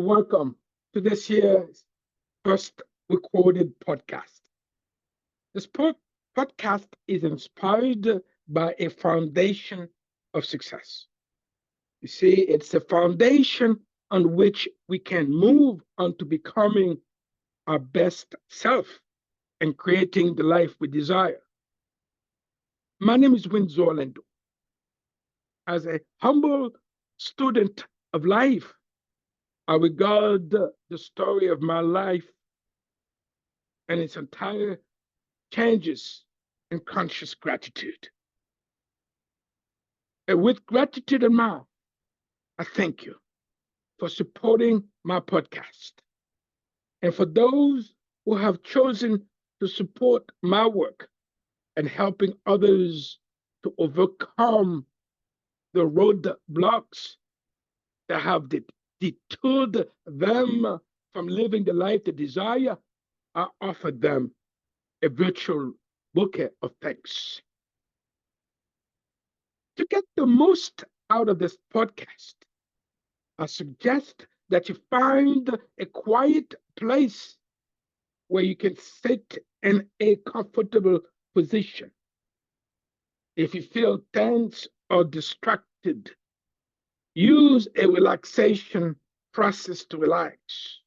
Welcome to this year's first recorded podcast. This podcast is inspired by a foundation of success. You see, it's a foundation on which we can move on to becoming our best self and creating the life we desire. My name is Windsor Orlando. As a humble student of life, I regard the story of my life and its entire changes in conscious gratitude. And with gratitude in mind, I thank you for supporting my podcast. And for those who have chosen to support my work and helping others to overcome the roadblocks that have deterred them from living the life they desire, I offer them a virtual bouquet of thanks. To get the most out of this podcast, I suggest that you find a quiet place where you can sit in a comfortable position. If you feel tense or distracted, use a relaxation process to relax.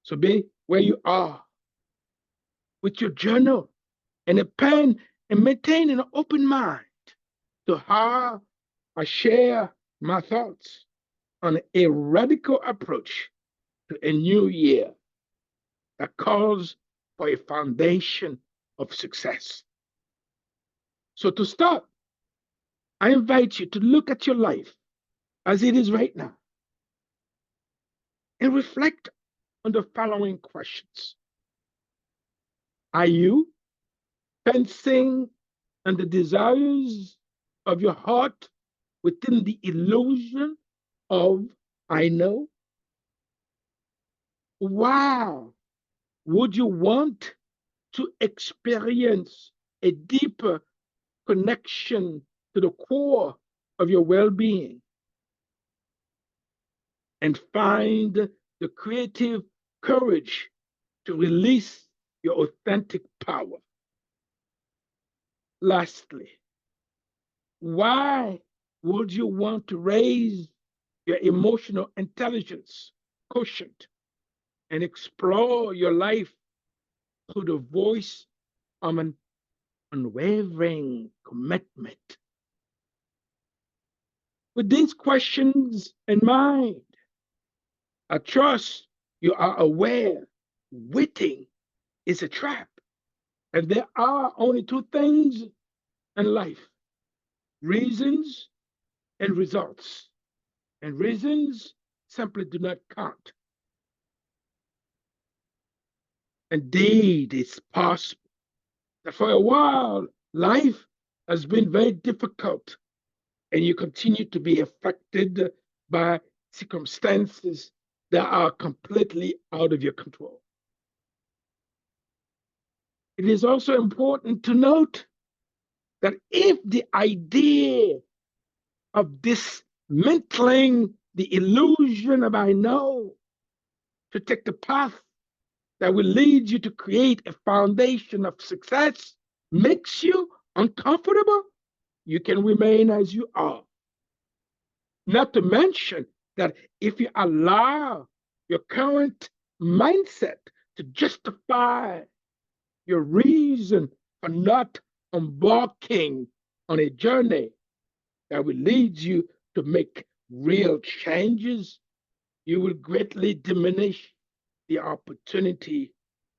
So be where you are with your journal and a pen and maintain an open mind to how I share my thoughts on a radical approach to a new year that calls for a foundation of success. So, to start, I invite you to look at your life as it is right now and reflect on the following questions. Are you fencing on the desires of your heart within the illusion of I know? Wow, would you want to experience a deeper connection to the core of your well being and find the creative courage to release your authentic power? Lastly, why would you want to raise your emotional intelligence quotient and explore your life through the voice of an unwavering commitment? With these questions in mind, I trust you are aware waiting is a trap. And there are only two things in life: reasons and results. And reasons simply do not count. Indeed, it's possible that for a while life has been very difficult and you continue to be affected by circumstances that are completely out of your control. It is also important to note that if the idea of dismantling the illusion of I know to take the path that will lead you to create a foundation of success makes you uncomfortable, you can remain as you are. Not to mention that if you allow your current mindset to justify your reason for not embarking on a journey that will lead you to make real changes, you will greatly diminish the opportunity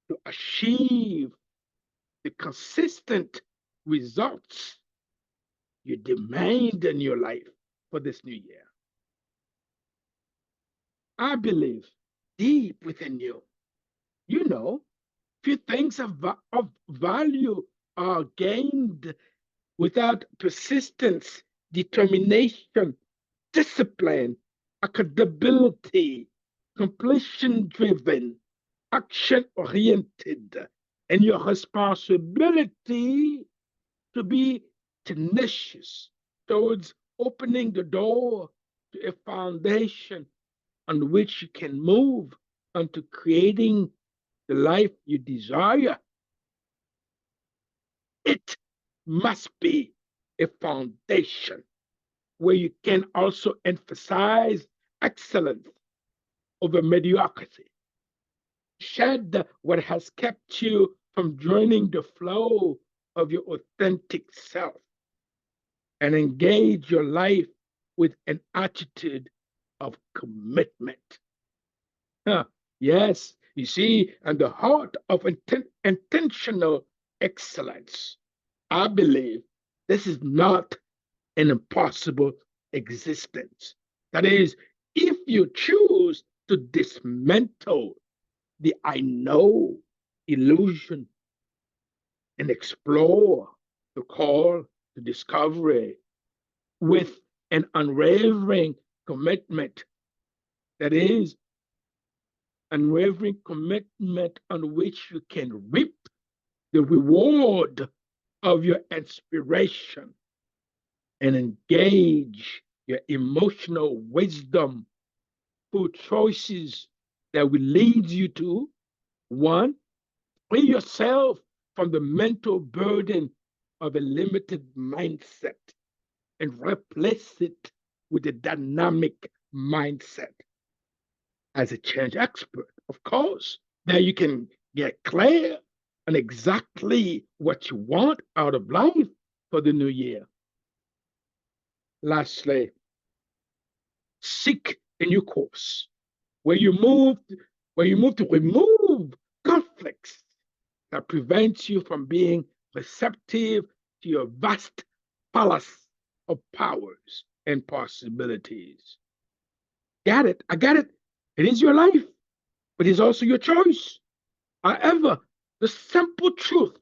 to achieve the consistent results you demand in your life for this new year. I believe deep within you, you know, few things of value are gained without persistence, determination, discipline, accountability, completion driven, action oriented, and your responsibility to be tenacious towards opening the door to a foundation on which you can move onto creating the life you desire, it must be a foundation where you can also emphasize excellence over mediocrity. Shed what has kept you from joining the flow of your authentic self and engage your life with an attitude of commitment. Huh. Yes, you see, and the heart of intentional excellence. I believe this is not an impossible existence. That is, if you choose to dismantle the I know illusion and explore the call to discovery with an unwavering commitment, that is, unwavering commitment on which you can reap the reward of your inspiration and engage your emotional wisdom through choices that will lead you to one, free yourself from the mental burden of a limited mindset and replace it with a dynamic mindset. As a change expert, of course, then you can get clear on exactly what you want out of life for the new year. Lastly, seek a new course where you move to remove conflicts that prevents you from being receptive to your vast palace of powers and possibilities. Got it? I got it. It is your life, but it's also your choice. However, the simple truth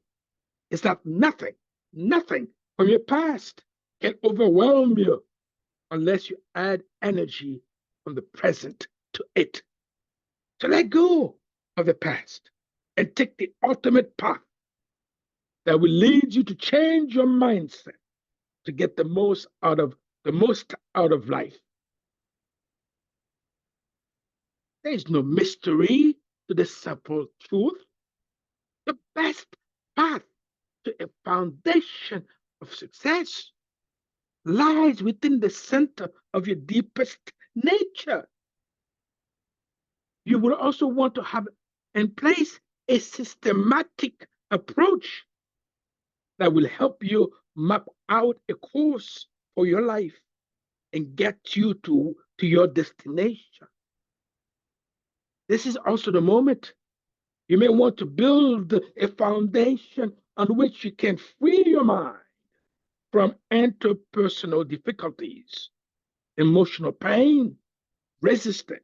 is that nothing from your past can overwhelm you unless you add energy from the present to it. So let go of the past and take the ultimate path that will lead you to change your mindset to get the most out of life. There is no mystery to the simple truth. The best path to a foundation of success lies within the center of your deepest nature. You will also want to have in place a systematic approach that will help you map out a course for your life and get you to your destination. This is also the moment you may want to build a foundation on which you can free your mind from interpersonal difficulties, emotional pain, resistance,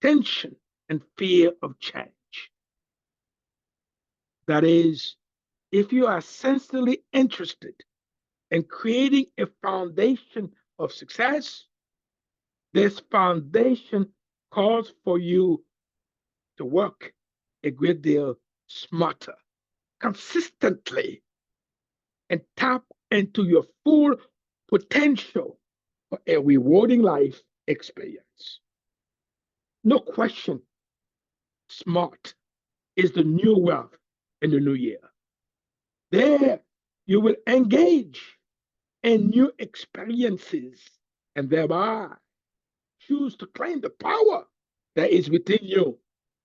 tension, and fear of change. That is, if you are sincerely interested in creating a foundation of success, this foundation calls for you to work a great deal smarter, consistently, and tap into your full potential for a rewarding life experience. No question, smart is the new wealth in the new year. There, you will engage in new experiences and thereby choose to claim the power that is within you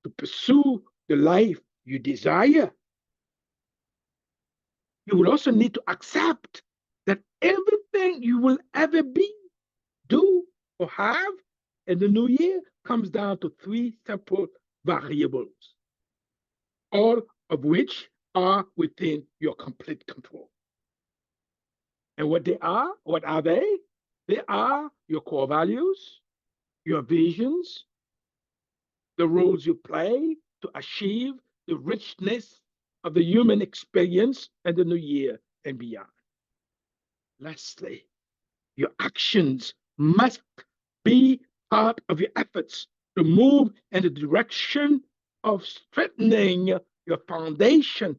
to pursue the life you desire. You will also need to accept that everything you will ever be, do, or have in the new year comes down to three simple variables, all of which are within your complete control. And what are they? They are your core values, your visions, the roles you play to achieve the richness of the human experience in the new year and beyond. Lastly, your actions must be part of your efforts to move in the direction of strengthening your foundation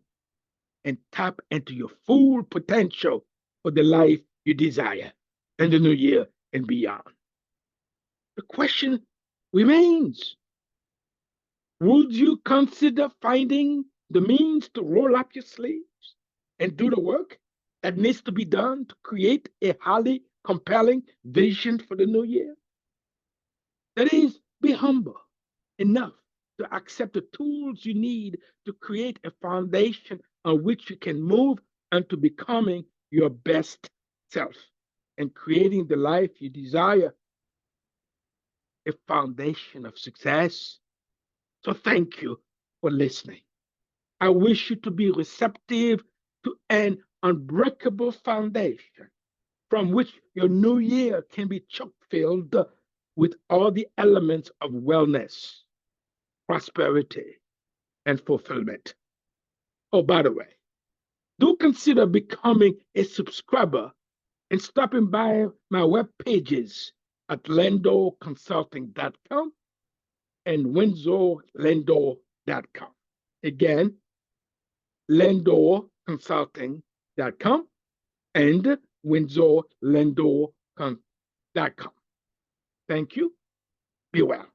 and tap into your full potential for the life you desire in the new year and beyond. The question remains. Would you consider finding the means to roll up your sleeves and do the work that needs to be done to create a highly compelling vision for the new year? That is, be humble enough to accept the tools you need to create a foundation on which you can move into becoming your best self and creating the life you desire, a foundation of success. So thank you for listening. I wish you to be receptive to an unbreakable foundation from which your new year can be chock filled with all the elements of wellness, prosperity, and fulfillment. Oh, by the way, do consider becoming a subscriber and stopping by my web pages at lendoconsulting.com and windsorlendor.com. Again, lendoconsulting.com and windsorlendor.com. Thank you. Be well.